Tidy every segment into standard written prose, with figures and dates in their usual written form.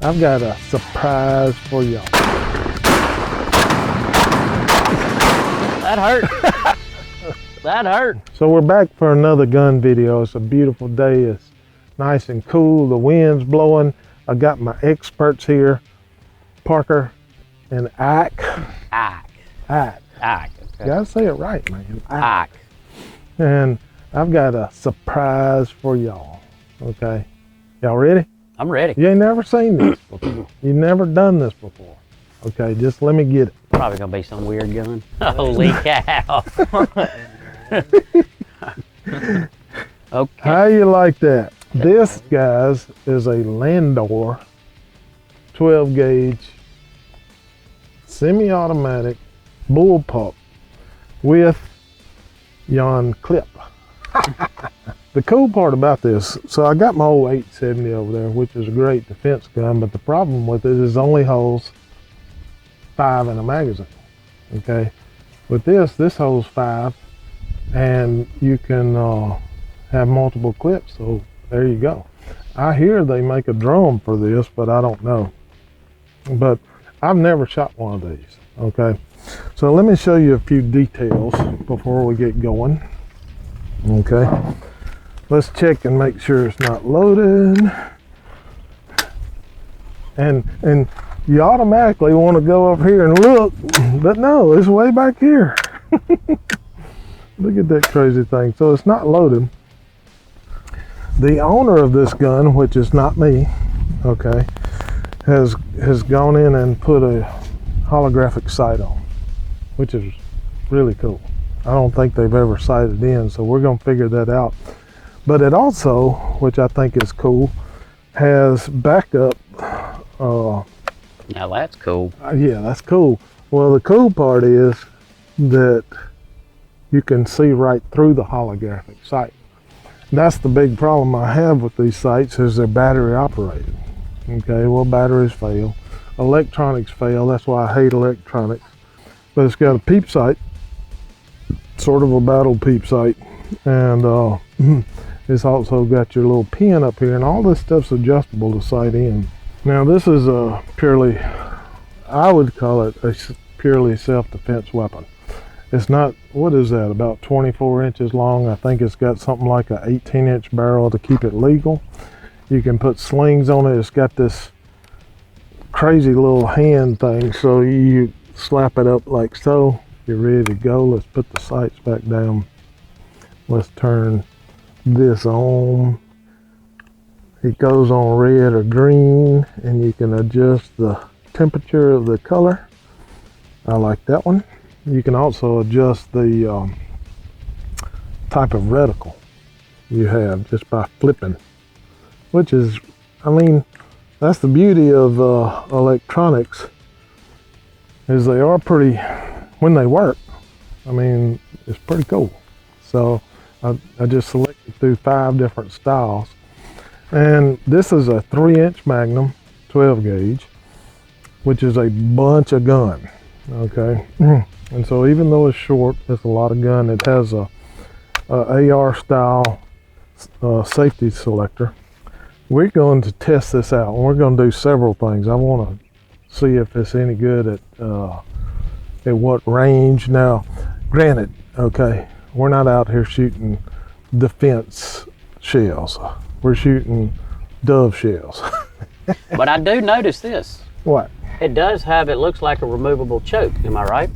I've got a surprise for y'all. That hurt. That hurt. So we're back for another gun video. It's a beautiful day. It's nice and cool. The wind's blowing. I got my experts here, Parker and Ike. Ike. Ike. Ike. You gotta say it right, man. Ike. And I've got a surprise for y'all. Okay, y'all ready? I'm ready. You ain't never seen this before. You've never done this before. Okay, just let me get it. Probably gonna be some weird gun. Holy cow. Okay. How you like that? This, guys, is a Landor 12 gauge semi-automatic bullpup with yon clip. The cool part about this, so I got my old 870 over there, which is a great defense gun, but the problem with it is it only holds 5 in a magazine. Okay, with this holds 5, and you can have multiple clips. So there you go. I hear they make a drum for this, but I don't know. But I've never shot one of these. Okay, so let me show you a few details before we get going. Okay, let's check and make sure it's not loaded. And you automatically want to go up here and look, but no, it's way back here. Look at that crazy thing. So it's not loaded. The owner of this gun, which is not me, okay, has gone in and put a holographic sight on, which is really cool. I don't think they've ever sighted in, so we're going to figure that out. But it also, which I think is cool, has backup. Now that's cool. Yeah, that's cool. Well, the cool part is that you can see right through the holographic sight. That's the big problem I have with these sights, is they're battery operated. Okay, well, batteries fail, electronics fail. That's why I hate electronics. But it's got a peep sight, sort of a battle peep sight, and it's also got your little pin up here, and all this stuff's adjustable to sight in. Now this is a purely, I would call it a purely self-defense weapon. It's not, what is that, about 24 inches long. I think it's got something like an 18-inch barrel to keep it legal. You can put slings on it. It's got this crazy little hand thing, so you slap it up like so. You're ready to go. Let's put the sights back down. Let's turn this on. It goes on red or green, and you can adjust the temperature of the color. I like that one. You can also adjust the type of reticle you have just by flipping, which is, I mean, that's the beauty of electronics, is they are pretty, when they work, I mean, it's pretty cool. So I just selected through 5 different styles. And this is a 3-inch Magnum 12 gauge, which is a bunch of gun. Okay, and so even though it's short, it's a lot of gun. It has a AR style safety selector. We're going to test this out, and we're going to do several things. I want to see if it's any good at what range. Now, granted, okay, we're not out here shooting defense shells. We're shooting dove shells. But I do notice this. What? It does have, it looks like a removable choke, am I right?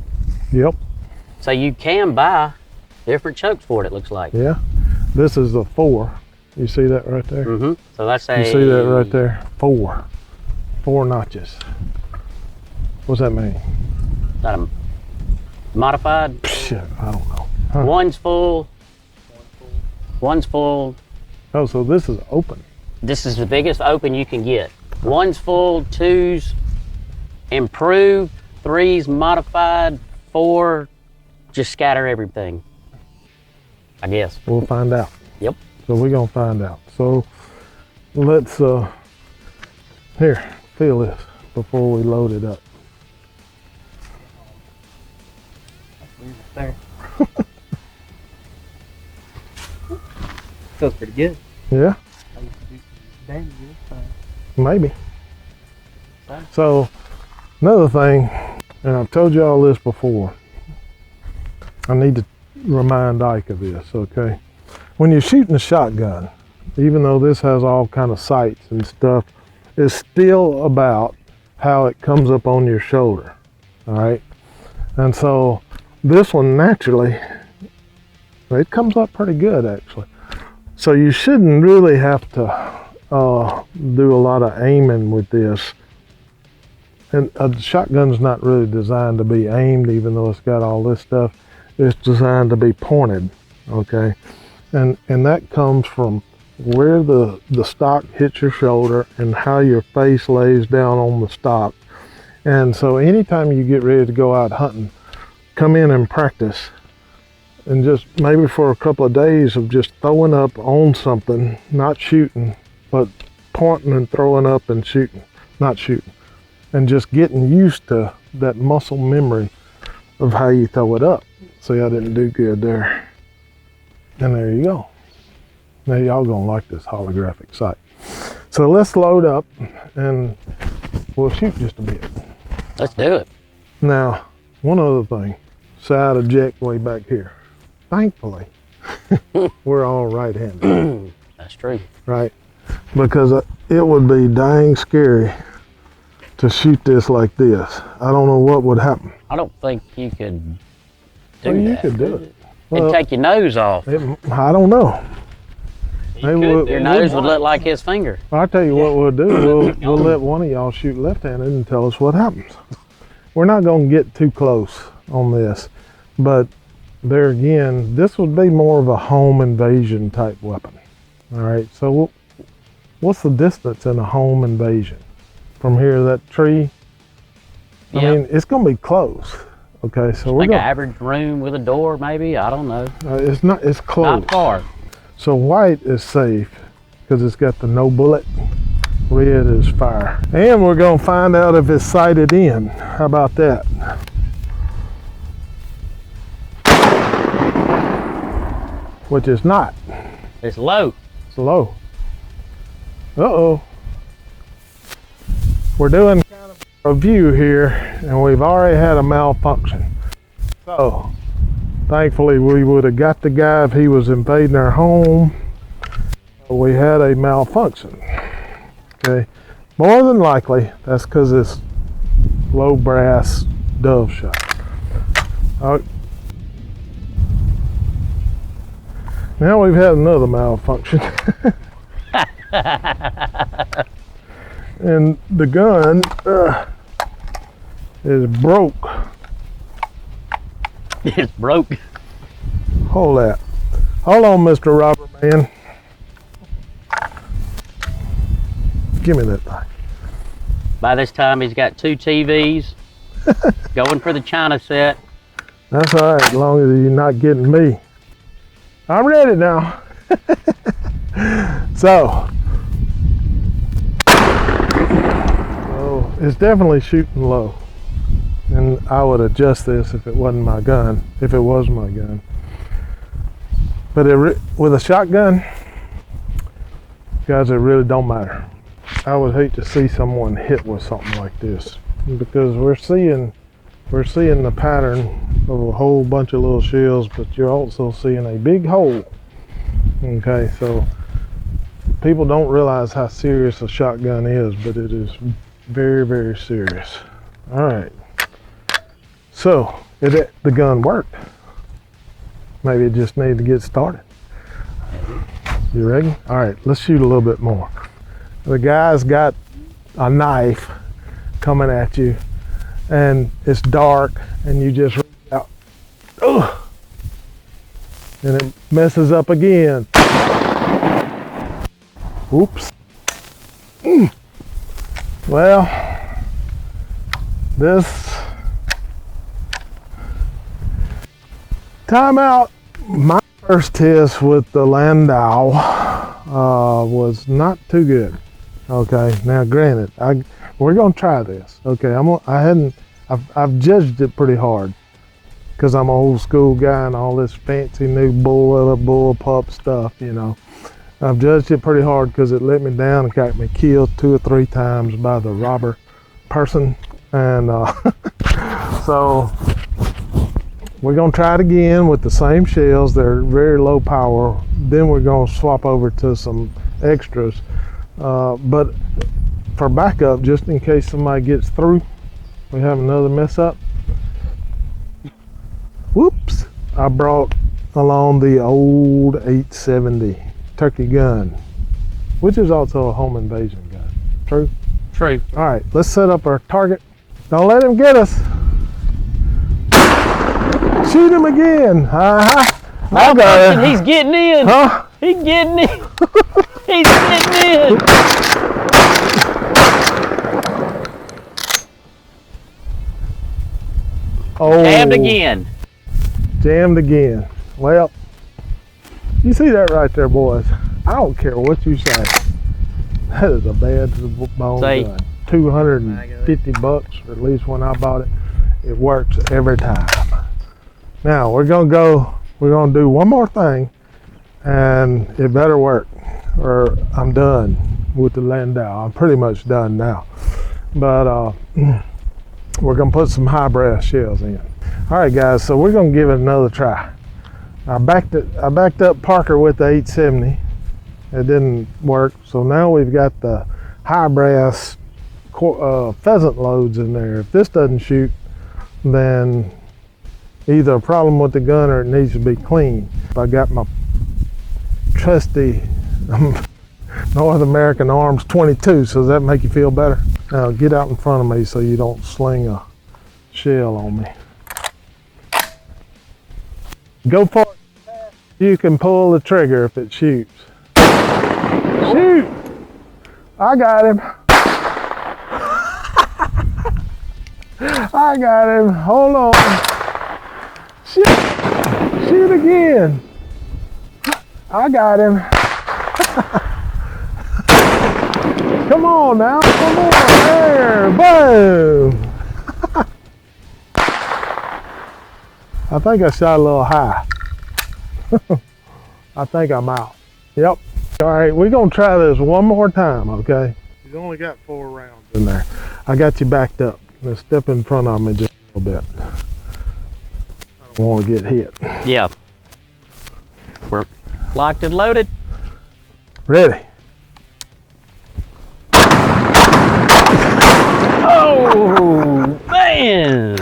Yep. So you can buy different chokes for it, it looks like. Yeah. This is a 4. You see that right there? Mm-hmm. So that's a... You see that right there? 4 notches. What's that mean? Is that a modified? Shit, I don't know. Huh. One's full. One's full. Oh, so this is open. This is the biggest open you can get. One's full, 2's improved, 3's modified, 4 just scatter everything, I guess. We'll find out. Yep. So we're gonna find out. So let's here, feel this before we load it up. There. Feels pretty good. Yeah? I used to do some damage. Maybe. Okay. So another thing, and I've told you all this before, I need to remind Ike of this, okay? When you're shooting a shotgun, even though this has all kind of sights and stuff, it's still about how it comes up on your shoulder, all right? And so this one naturally, it comes up pretty good actually. So you shouldn't really have to do a lot of aiming with this. And a shotgun's not really designed to be aimed, even though it's got all this stuff. It's designed to be pointed, okay? And that comes from where the stock hits your shoulder and how your face lays down on the stock. And so anytime you get ready to go out hunting, come in and practice. And just maybe for a couple of days of just throwing up on something, not shooting, but pointing and throwing up and shooting, not shooting. And just getting used to that muscle memory of how you throw it up. See, I didn't do good there. And there you go. Now y'all gonna like this holographic sight. So let's load up and we'll shoot just a bit. Let's do it. Now, one other thing, side eject way back here. Thankfully, we're all right-handed. That's true. Right? Because it would be dang scary to shoot this like this. I don't know what would happen. I don't think you could do Well, you that. could do it. It'd Well, take your nose off. I don't know. Maybe Your nose would look like his finger. I'll tell you what we'll do. We'll let one of y'all shoot left-handed and tell us what happens. We're not going to get too close on this, but there again, this would be more of a home invasion type weapon. All right, so what's the distance in a home invasion? From here to that tree? I mean, it's going to be close. Okay, so we're Like going an average room with a door, maybe? I don't know. it's close. Not far. So white is safe because it's got the no bullet. Red is fire. And we're going to find out if it's sighted in. How about that? Which is not. It's low. It's low. Uh-oh. We're doing kind of a review here and we've already had a malfunction. So thankfully we would have got the guy if he was invading our home. We had a malfunction. Okay. More than likely that's because it's low brass dove shot. Now we've had another malfunction. And the gun is broke. It's broke. Hold that. Hold on, Mr. Robber Man. Give me that thing. By this time, he's got 2 TVs going for the China set. That's all right, as long as you're not getting me. I'm ready now. So it's definitely shooting low. And I would adjust this if it wasn't my gun, if it was my gun. But with a shotgun, guys, it really don't matter. I would hate to see someone hit with something like this because we're seeing the pattern of a whole bunch of little shells, but you're also seeing a big hole. Okay, so people don't realize how serious a shotgun is, but it is very, very serious. All right. So, the gun worked. Maybe it just needed to get started. You ready? All right, let's shoot a little bit more. The guy's got a knife coming at you, and it's dark, and you just reach out. Ugh! And it messes up again. Oops. Well, this timeout. My first test with the Landor was not too good. Okay, now granted, we're gonna try this. Okay, I've judged it pretty hard because I'm an old school guy and all this fancy new bullpup stuff, you know. I've judged it pretty hard because it let me down and got me killed 2 or 3 times by the robber person, and so we're gonna try it again with the same shells. They're very low power. Then we're gonna swap over to some extras, but for backup, just in case somebody gets through, we have another mess up. Whoops, I brought along the old 870 turkey gun, which is also a home invasion gun. True? True. All right, let's set up our target. Don't let him get us. Shoot him again. I got it. He's getting in. Huh? He's getting in. He's getting in. Oh, Jammed again. Jammed again. Well, you see that right there, boys. I don't care what you say. That is a bad to the bone gun. $250, or at least when I bought it. It works every time. Now we're gonna do one more thing, and it better work, or I'm done with the Landor. I'm pretty much done now. But we're gonna put some high brass shells in. All right, guys. So we're gonna give it another try. I backed up Parker with the 870. It didn't work, so now we've got the high brass pheasant loads in there. If this doesn't shoot, then either a problem with the gun or it needs to be clean. I got my trusty North American Arms 22, so does that make you feel better? Now get out in front of me so you don't sling a shell on me. Go for it. You can pull the trigger if it shoots. Shoot! I got him. I got him. Hold on. Shoot again. I got him. Come on now. Come on. There. Boom. I think I shot a little high. I think I'm out. Yep. All right, we're gonna try this one more time, okay? He's only got 4 rounds in there. I got you backed up. Let's step in front of me just a little bit. I don't want to get hit. Yeah. We're locked and loaded. Ready. Oh, man.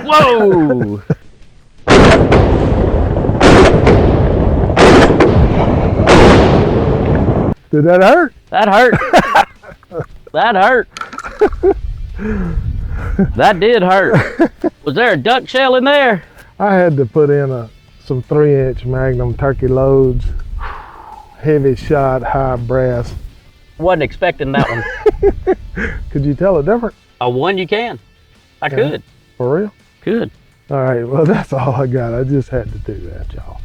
Whoa. Did that hurt? That hurt. That hurt. That did hurt. Was there a duck shell in there? I had to put in some 3-inch Magnum turkey loads, heavy shot, high brass. Wasn't expecting that one. Could you tell the difference? A one you can. I could. For real? Could. All right, well, that's all I got. I just had to do that, y'all.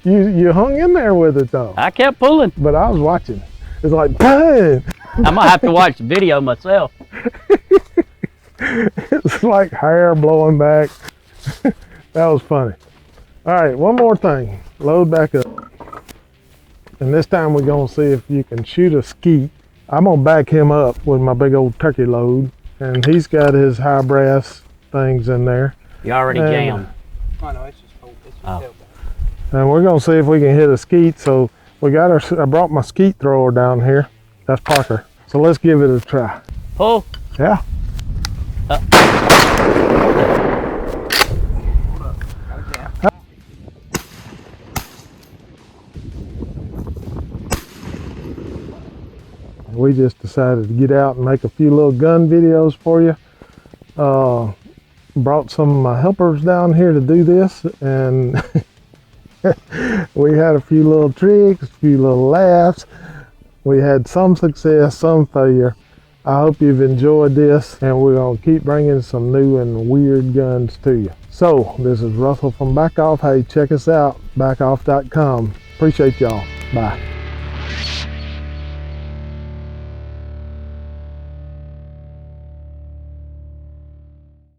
You hung in there with it, though. I kept pulling. But I was watching. It's like, bang! I'm going to have to watch the video myself. It's like hair blowing back. That was funny. All right, one more thing. Load back up. And this time we're going to see if you can shoot a skeet. I'm going to back him up with my big old turkey load. And he's got his high brass things in there. You already jammed. Oh, no, it's just cold. It's just tailback. And we're going to see if we can hit a skeet. So we got I brought my skeet thrower down here. That's Parker. So let's give it a try. Pull. Yeah. We just decided to get out and make a few little gun videos for you. Brought some of my helpers down here to do this, and we had a few little tricks, a few little laughs. We had some success, some failure. I hope you've enjoyed this, and we're going to keep bringing some new and weird guns to you. So, this is Russell from BaccOff. Hey, check us out, BaccOff.com. Appreciate y'all. Bye.